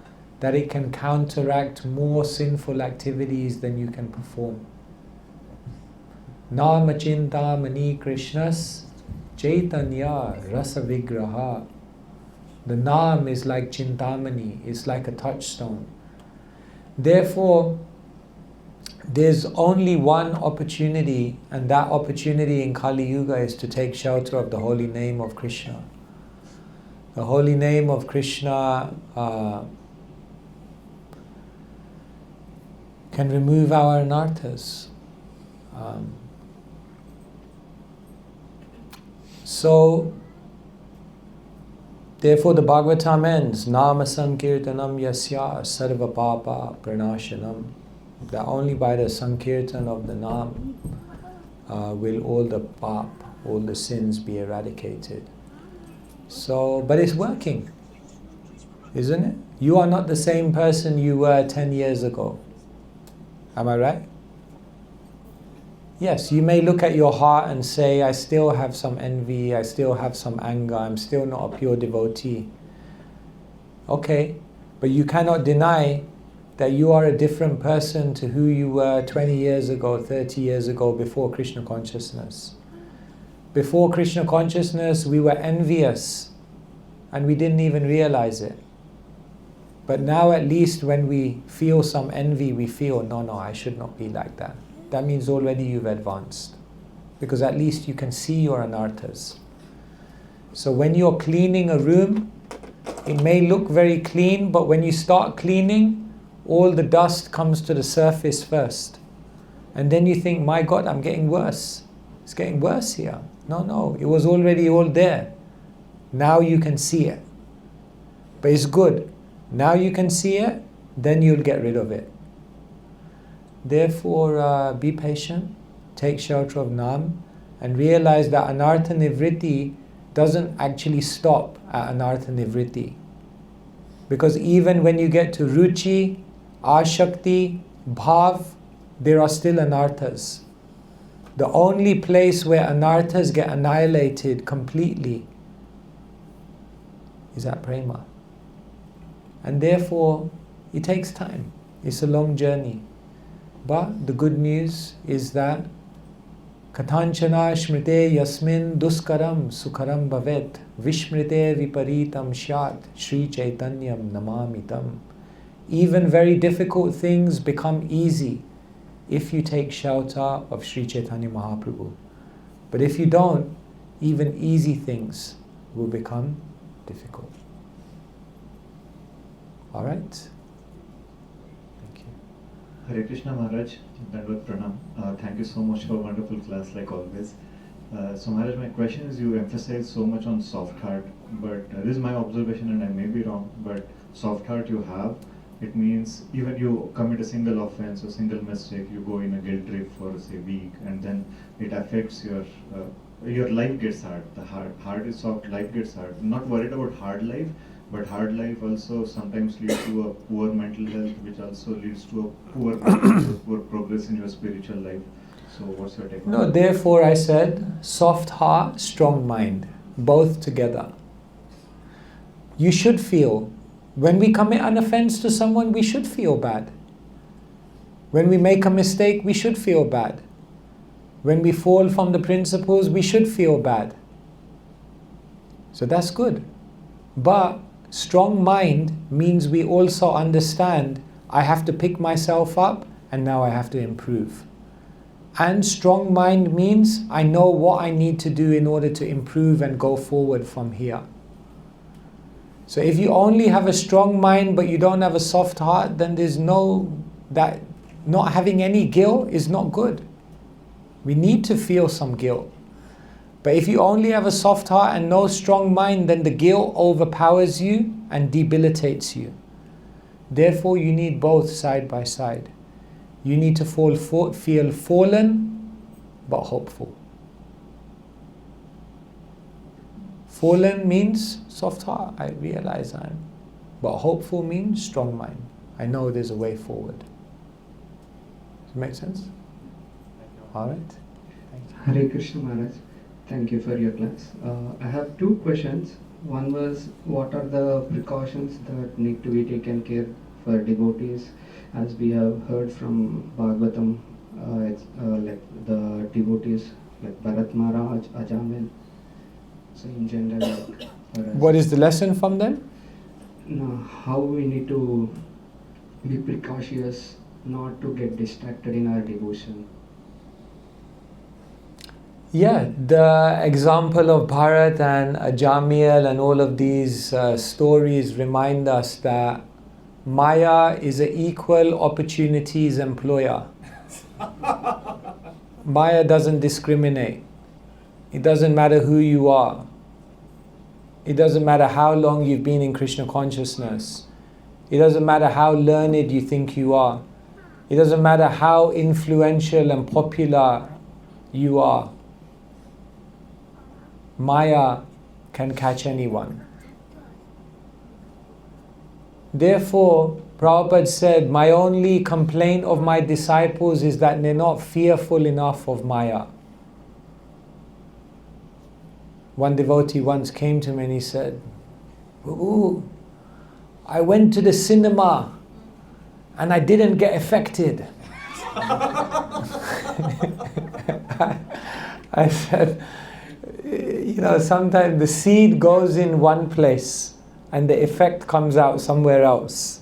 that it can counteract more sinful activities than you can perform. Nama Chinta Mani Krishnas Chaitanya Rasa Vigraha. The Nam is like Chintamani, it's like a touchstone. Therefore, there's only one opportunity, and that opportunity in Kali Yuga is to take shelter of the holy name of Krishna. The holy name of Krishna can remove our anarthas. So, therefore the Bhagavatam ends, Nama Sankirtanam Yasya Sarva Papa Pranashanam. that only by the Sankirtan of the Naam will all the pap, all the sins be eradicated. So, but it's working, isn't it? You are not the same person you were 10 years ago. Am I right? Yes, you may look at your heart and say, I still have some envy, I still have some anger, I'm still not a pure devotee. Okay, but you cannot deny that you are a different person to who you were 20 years ago, 30 years ago, before Krishna consciousness. Before Krishna consciousness, we were envious and we didn't even realize it. But now at least when we feel some envy, we feel, no, I should not be like that. That means already you've advanced. Because at least you can see your anarthas. So when you're cleaning a room, it may look very clean, but when you start cleaning, all the dust comes to the surface first. And then you think, my God, I'm getting worse. It's getting worse here. No, it was already all there. Now you can see it. But it's good. Now you can see it, then you'll get rid of it. Therefore, be patient, take shelter of Nam, and realize that Anartha Nivritti doesn't actually stop at Anartha Nivritti. Because even when you get to Ruchi, Ashakti, Bhav, there are still Anarthas. The only place where Anarthas get annihilated completely is at Prema. And therefore, it takes time. It's a long journey. But the good news is that Katanchana Shmrite Yasmin Duskaram Sukharam Bhavet Vishmrite Viparitam Shat Sri Chaitanyam Namamitam. Even very difficult things become easy if you take shelter of Sri Chaitanya Mahaprabhu. But if you don't, even easy things will become difficult. Alright? Thank you. Hare Krishna Maharaj, Dandavad Pranam. Thank you so much for a wonderful class like always. So Maharaj, my question is, you emphasize so much on soft heart, but this is my observation and I may be wrong, but soft heart you have, it means even you commit a single offense or single mistake, you go in a guilt trip for say a week, and then it affects your life gets hard. The heart is soft, life gets hard. I'm not worried about hard life, but hard life also sometimes leads to a poor mental health, which also leads to a poor progress in your spiritual life. So what's your take on that? No, therefore I said, soft heart, strong mind, both together. You should feel, when we commit an offense to someone, we should feel bad. When we make a mistake, we should feel bad. When we fall from the principles, we should feel bad. So that's good. But strong mind means we also understand I have to pick myself up and now I have to improve. And strong mind means I know what I need to do in order to improve and go forward from here. So if you only have a strong mind but you don't have a soft heart, then there's that not having any guilt is not good. We need to feel some guilt. But if you only have a soft heart and no strong mind, then the guilt overpowers you and debilitates you. Therefore, you need both side by side. You need to feel fallen, but hopeful. Fallen means soft heart, I realize I am. But hopeful means strong mind. I know there's a way forward. Does it make sense? Alright. Hare Krishna Maharaj. Thank you for your class. I have two questions. One was, what are the precautions that need to be taken care for devotees? As we have heard from Bhagavatam, it's like the devotees like Bharat Maharaj, Ajamil. So in general, like for us, What is the lesson from them? how we need to be precautious not to get distracted in our devotion. Yeah, the example of Bharat and Ajamil and all of these stories remind us that Maya is an equal opportunities employer. Maya doesn't discriminate. It doesn't matter who you are. It doesn't matter how long you've been in Krishna consciousness. It doesn't matter how learned you think you are. It doesn't matter how influential and popular you are. Maya can catch anyone. Therefore, Prabhupada said, my only complaint of my disciples is that they're not fearful enough of Maya. One devotee once came to me and he said, Prabhu, I went to the cinema and I didn't get affected. I said, sometimes the seed goes in one place and the effect comes out somewhere else.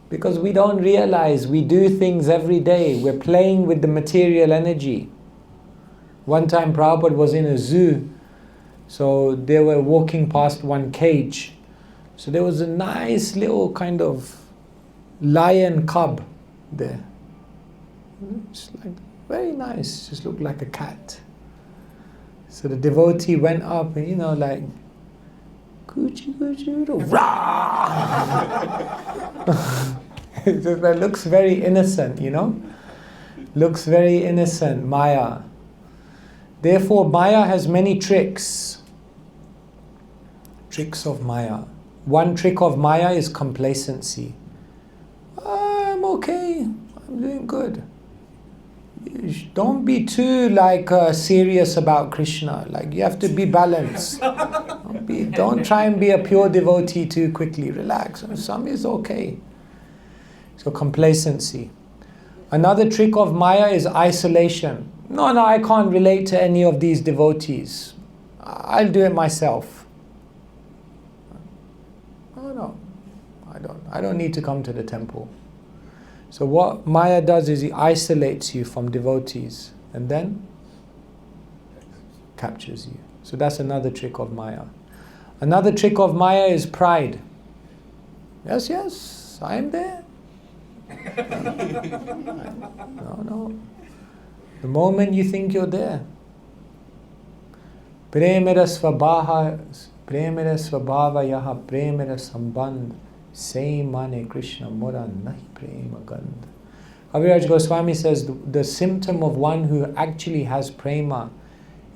Because we don't realize we do things every day. We're playing with the material energy. One time Prabhupada was in a zoo, so they were walking past one cage. So there was a nice little kind of lion cub there. Just like, very nice, just looked like a cat. So the devotee went up and, like, Gucci, rah! It just like, looks very innocent, Looks very innocent, Maya. Therefore, Maya has many tricks. Tricks of Maya. One trick of Maya is complacency. I'm okay, I'm doing good. Don't be too serious about Krishna. You have to be balanced. Don't try and be a pure devotee too quickly. Relax. Some is okay. So complacency. Another trick of Maya is isolation. No, I can't relate to any of these devotees. I'll do it myself. No, I don't need to come to the temple. So what Maya does is it isolates you from devotees and then captures you. So that's another trick of Maya. Another trick of Maya is pride. Yes, I am there. No. The moment you think you're there. Premera svabhava yaha premera sambandh se mane Krishna mora nahi prema gandh. Kaviraj Goswami says the symptom of one who actually has prema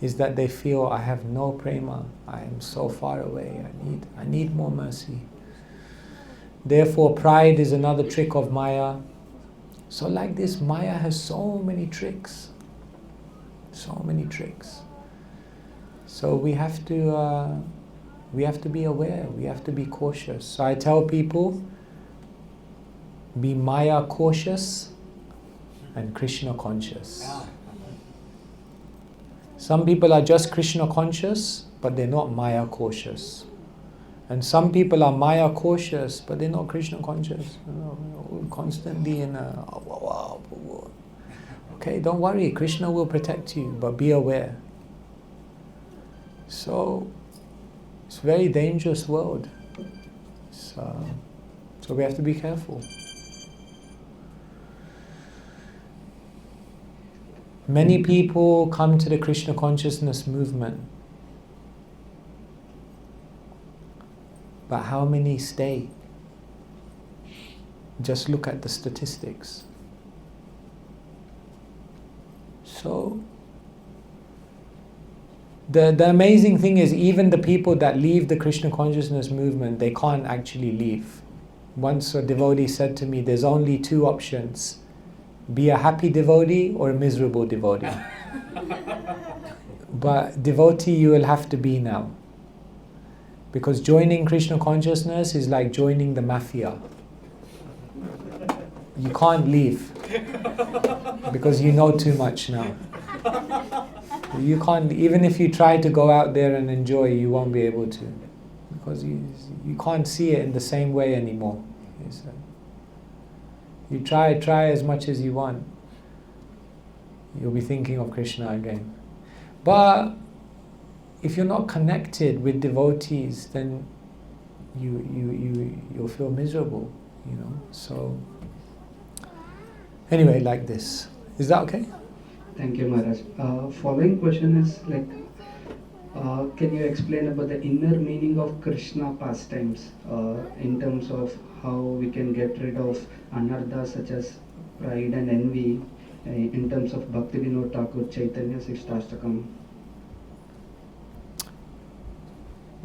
is that they feel, I have no prema, I am so far away, I need more mercy. Therefore, pride is another trick of Maya. So like this, Maya has so many tricks. So many tricks. So we have to be aware, we have to be cautious. So I tell people, be Maya cautious and Krishna conscious. Some people are just Krishna conscious, but they're not Maya cautious. And some people are Maya cautious, but they're not Krishna conscious. Constantly in a... Okay, don't worry, Krishna will protect you, but be aware. So, it's a very dangerous world. So we have to be careful. Many people come to the Krishna consciousness movement. But how many stay? Just look at the statistics. So, the amazing thing is, even the people that leave the Krishna consciousness movement, they can't actually leave. Once a devotee said to me, there's only two options. Be a happy devotee or a miserable devotee. But devotee you will have to be now. Because joining Krishna consciousness is like joining the mafia. You can't leave. Because you know too much now. You can't, even if you try to go out there and enjoy, you won't be able to. Because you can't see it in the same way anymore. You try as much as you want. You'll be thinking of Krishna again. But if you're not connected with devotees, then you'll feel miserable, So anyway, like this. Is that okay? Thank you, Maharaj. Following question is Can you explain about the inner meaning of Krishna pastimes in terms of how we can get rid of anartha such as pride and envy in terms of Bhaktivinoda Thakur Chaitanya Sishtastakam?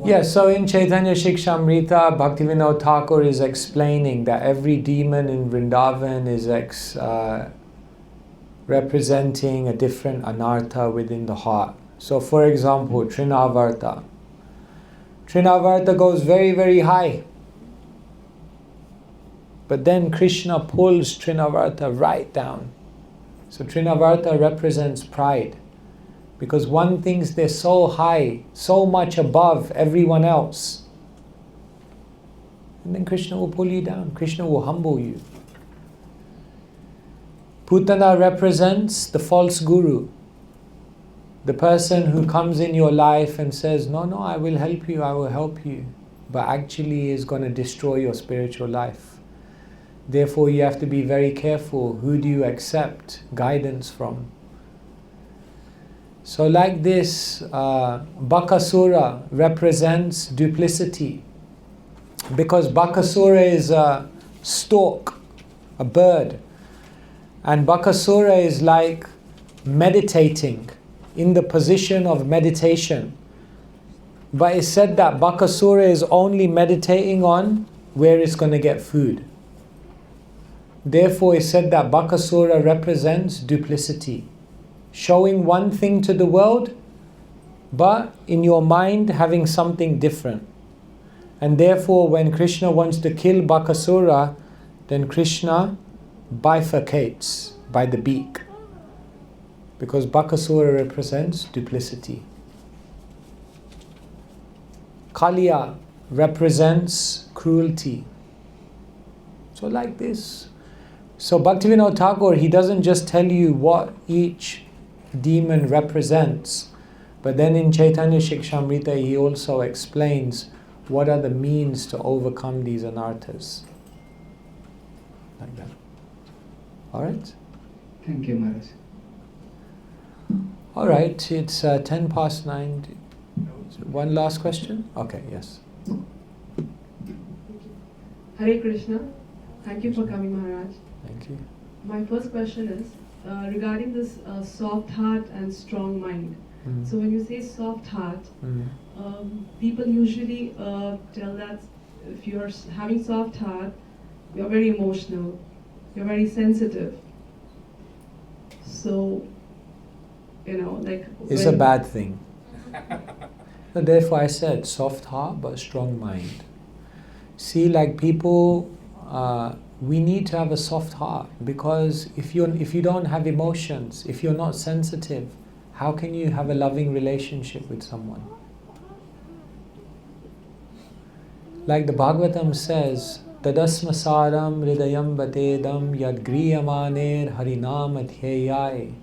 Yeah, so in Chaitanya Shikshamrita, Bhaktivinoda Thakur is explaining that every demon in Vrindavan is representing a different anartha within the heart. So for example, Trinavarta. Trinavarta goes very, very high. But then Krishna pulls Trinavarta right down. So Trinavarta represents pride. Because one thinks they're so high, so much above everyone else. And then Krishna will pull you down. Krishna will humble you. Putana represents the false guru. The person who comes in your life and says, no, I will help you, I will help you. But actually is going to destroy your spiritual life. Therefore you have to be very careful. Who do you accept guidance from? So like this, Bakasura represents duplicity. Because Bakasura is a stork, a bird. And Bakasura is like meditating, in the position of meditation. But it's said that Bakasura is only meditating on where it's going to get food. Therefore it's said that Bakasura represents duplicity. Showing one thing to the world, but in your mind having something different. And therefore when Krishna wants to kill Bakasura, then Krishna bifurcates by the beak. Because Bakasura represents duplicity. Kaliya represents cruelty. So like this. So Bhaktivinoda Thakur, he doesn't just tell you what each demon represents, but then in Chaitanya Shikshamrita he also explains what are the means to overcome these anarthas. Like that. Alright? Thank you, Maharaj. Alright, it's 10 past 9. One last question? Okay, yes. Hare Krishna. Thank you for coming, Maharaj. Thank you. My first question is regarding this soft heart and strong mind. Mm. So when you say soft heart, Mm. people usually tell that if you're having soft heart, you're very emotional, you're very sensitive. So, like... It's a bad thing. So therefore I said soft heart but strong mind. See, like people, we need to have a soft heart, because if you don't have emotions, if you're not sensitive, how can you have a loving relationship with someone? Like the Bhagavatam says, Tadasmasaram hridayam batedam yad griyamaner harinam adhyayai.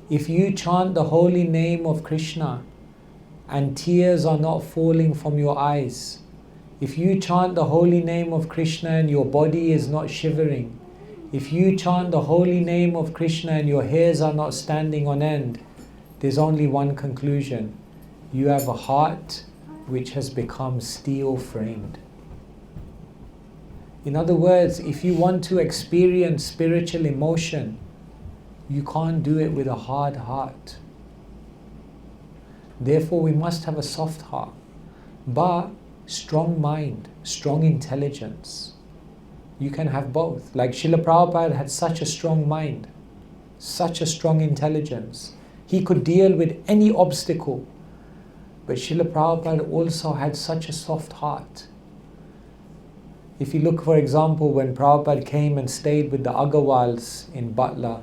If you chant the holy name of Krishna and tears are not falling from your eyes, if you chant the holy name of Krishna and your body is not shivering, if you chant the holy name of Krishna and your hairs are not standing on end, there's only one conclusion. You have a heart which has become steel framed. In other words, if you want to experience spiritual emotion, you can't do it with a hard heart. Therefore, we must have a soft heart, but strong mind, strong intelligence. You can have both. Like Srila Prabhupada had such a strong mind, such a strong intelligence. He could deal with any obstacle. But Srila Prabhupada also had such a soft heart. If you look, for example, when Prabhupada came and stayed with the Agarwals in Batla,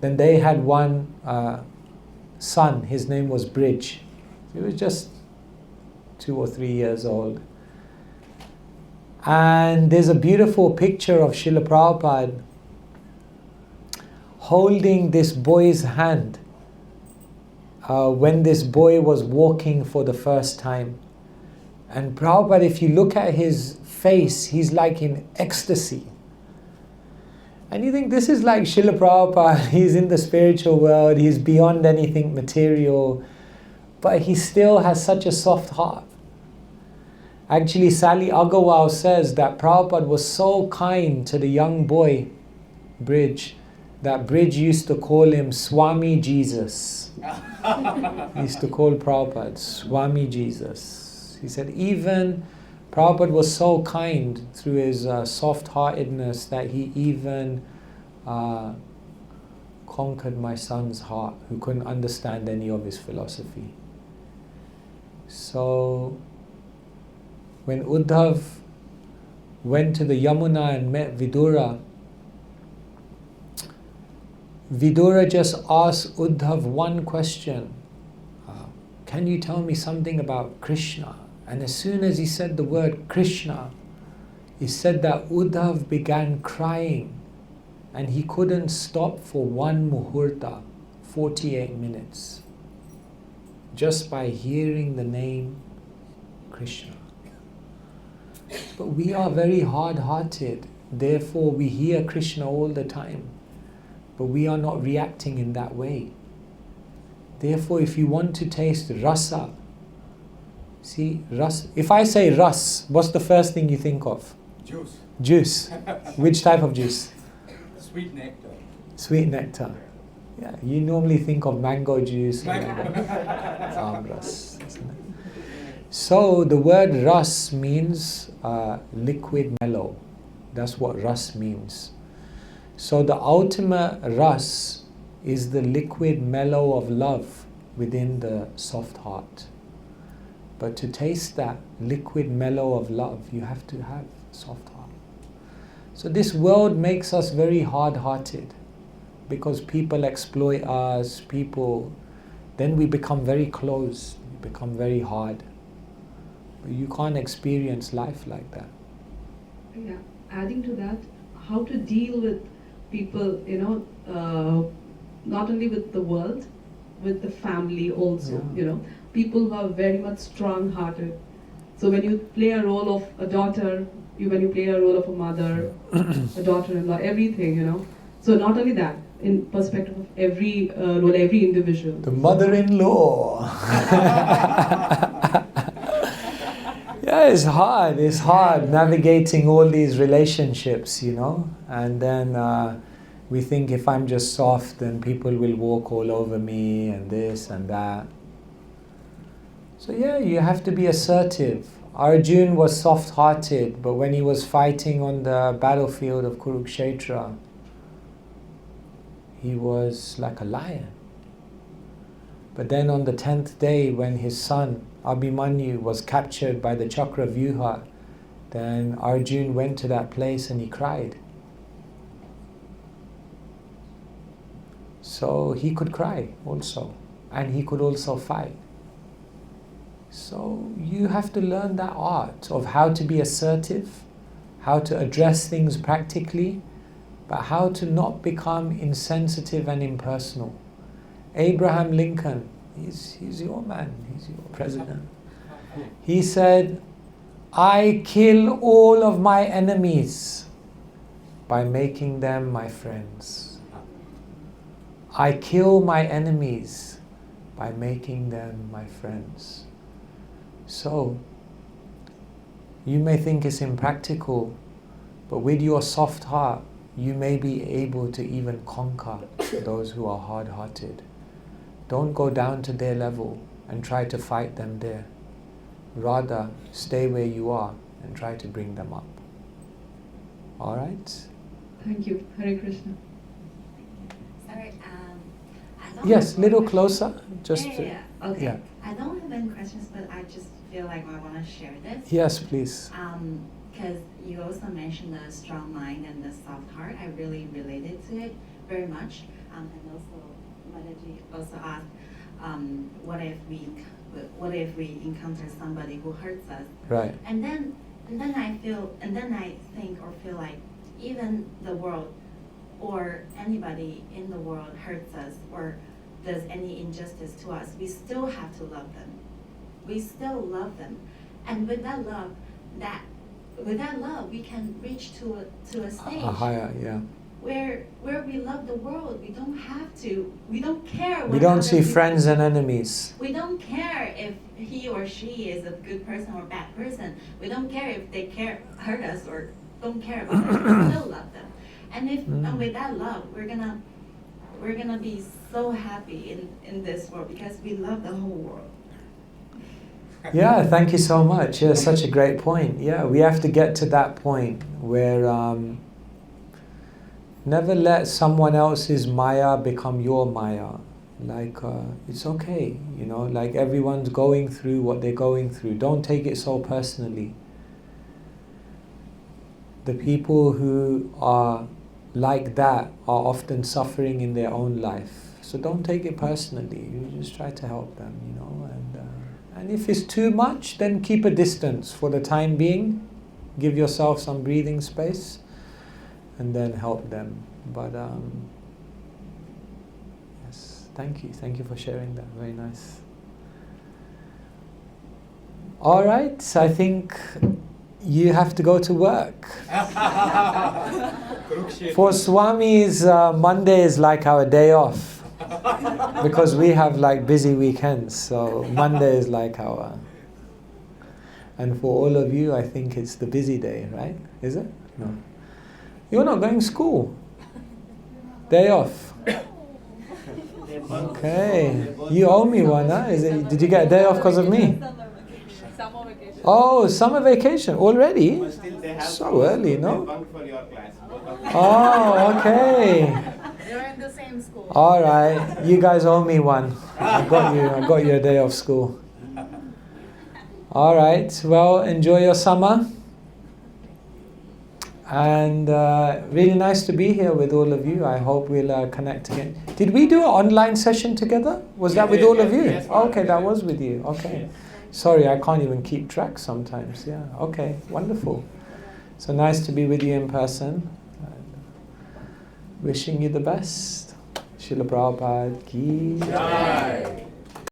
then they had one son, his name was Bridge. He was just 2 or 3 years old. And there's a beautiful picture of Srila Prabhupada holding this boy's hand when this boy was walking for the first time. And Prabhupada, if you look at his face, he's like in ecstasy. And you think this is like Srila Prabhupada, he's in the spiritual world, he's beyond anything material. but he still has such a soft heart. Actually, Sally Agarwal says that Prabhupada was so kind to the young boy, Bridge, that Bridge used to call him Swami Jesus. He used to call Prabhupada Swami Jesus. He said even Prabhupada was so kind through his soft-heartedness that he even conquered my son's heart, who couldn't understand any of his philosophy. So when Uddhav went to the Yamuna and met Vidura, Vidura just asked Uddhav one question, can you tell me something about Krishna? And as soon as he said the word Krishna, he said that Uddhav began crying and he couldn't stop for one muhurta, 48 minutes, just by hearing the name Krishna. But we are very hard-hearted, therefore we hear Krishna all the time, but we are not reacting in that way. Therefore, if you want to taste rasa, see, ras. If I say ras, what's the first thing you think of? Juice. Juice. Which type of juice? Sweet nectar. Sweet nectar. Yeah, you normally think of mango juice or ras. So the word ras means liquid mellow. That's what ras means. So the ultimate ras is the liquid mellow of love within the soft heart. But to taste that liquid mellow of love, you have to have soft heart. So this world makes us very hard-hearted because people exploit us, then we become very closed, we become very hard. But you can't experience life like that. Yeah, adding to that, how to deal with people, not only with the world, with the family also, people who are very much strong-hearted. So when you play a role of a daughter, when you play a role of a mother, a daughter-in-law, everything, So not only that, in perspective of every role, every individual. The mother-in-law. Yeah, it's hard navigating all these relationships, and then we think if I'm just soft, then people will walk all over me and this and that. So yeah, you have to be assertive. Arjun was soft-hearted, but when he was fighting on the battlefield of Kurukshetra, he was like a lion. But then on the 10th day, when his son Abhimanyu was captured by the Chakravyuha, then Arjun went to that place and he cried. So he could cry also, and he could also fight. So you have to learn that art of how to be assertive, how to address things practically, but how to not become insensitive and impersonal. Abraham Lincoln, he's your man, he's your president. He said, I kill all of my enemies by making them my friends. I kill my enemies by making them my friends. So, you may think it's impractical, but with your soft heart, you may be able to even conquer those who are hard-hearted. Don't go down to their level and try to fight them there. Rather, stay where you are and try to bring them up. All right? Thank you. Hare Krishna. Sorry, I don't Yes, have little one closer. question. Just Yeah. Okay. yeah. I don't have any questions, but I just feel like I want to share this. Yes, please. Because you also mentioned the strong mind and the soft heart. I really related to it very much. And also, Mataji also asked, what if we encounter somebody who hurts us? Right. And then I think or feel like even the world or anybody in the world hurts us or does any injustice to us, we still have to love them. We still love them. And with that love, we can reach to a stage. A higher, yeah. where we love the world. We don't have to. We don't care. We don't see friends and enemies. We don't care if he or she is a good person or a bad person. We don't care if they hurt us or don't care about us. We still love them. And and with that love, we're gonna be so happy in this world because we love the whole world. Yeah, thank you so much. Yeah, such a great point. Yeah, we have to get to that point where never let someone else's Maya become your Maya. Like, it's okay, you know, like everyone's going through what they're going through. Don't take it so personally. The people who are like that are often suffering in their own life. So don't take it personally. You just try to help them, you know. And if it's too much, then keep a distance for the time being. Give yourself some breathing space, and then help them. But yes, thank you. Thank you for sharing that. Very nice. All right, so I think you have to go to work. For Swamis, Monday is like our day off. Because we have like busy weekends, so Monday is like our... And for all of you, I think it's the busy day, right? Is it? No. You're not going to school. Day off. Okay. You owe me one, huh? Did you get a day off because of me? Oh, summer vacation already? So early, no? Oh, okay. They're in the same school. All right, you guys owe me one. I got you a day off school. All right, well, enjoy your summer. And really nice to be here with all of you. I hope we'll connect again. Did we do an online session together? Was that with all of you? Yes, okay, that was with you. Okay. Sorry, I can't even keep track sometimes. Yeah, okay, wonderful. So nice to be with you in person. Wishing you the best. Srila Prabhupada ki jai.